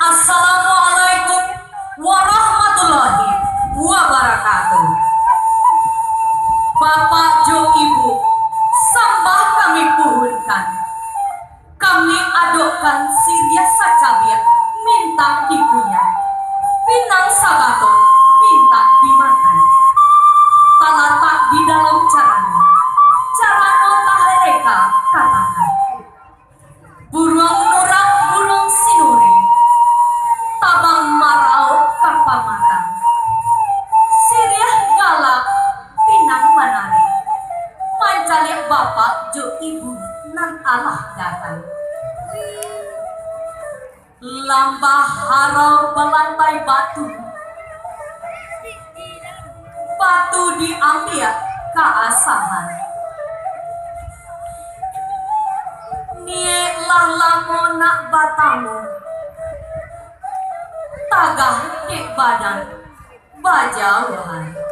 Assalamualaikum warahmatullahi wabarakatuh. Bapak Jo Ibu, sambah kami puhunkan. Kami adokkan Sirya Sacabia minta dikunyah. Pinang Sabato minta dimakan. Talatak di dalam caranya. Carano tahereka katana. Burung nurak burung sinuri. Tabang marau kapamata. Sirya galak pinang manari. Mancalik bapak Jo Ibu nan Allah datang. Lambah harau belantai batu. Batu diambil keasahan. Nielah lamo nak batamu. Tagah di badan bajauhan.